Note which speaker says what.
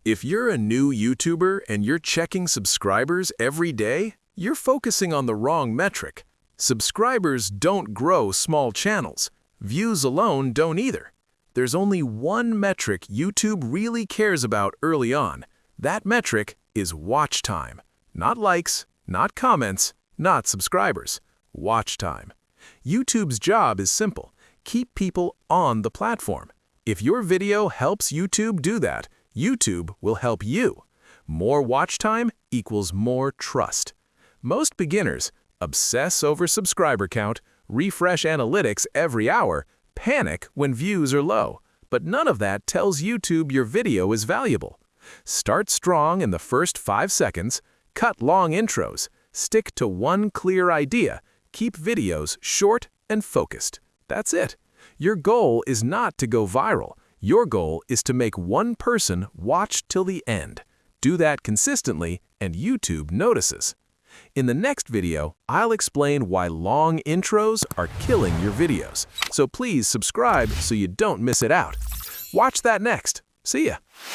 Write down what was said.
Speaker 1: If you're a new YouTuber and you're checking subscribers every day, you're focusing on the wrong metric. Subscribers don't grow small channels. Views alone don't either. There's only one metric YouTube really cares about early on. That metric is watch time. Not likes, not comments, not subscribers. Watch time. YouTube's job is simple. Keep people on the platform. If your video helps YouTube do that, YouTube will help you. More watch time equals more trust. Most beginners obsess over subscriber count, refresh analytics every hour, panic when views are low, but none of that tells YouTube your video is valuable. Start strong in the first 5 seconds, cut long intros, stick to one clear idea, keep videos short and focused. That's it. Your goal is not to go viral. Your goal is to make one person watch till the end. Do that consistently, and YouTube notices. In the next video, I'll explain why long intros are killing your videos. So please subscribe so you don't miss it out. Watch that next. See ya.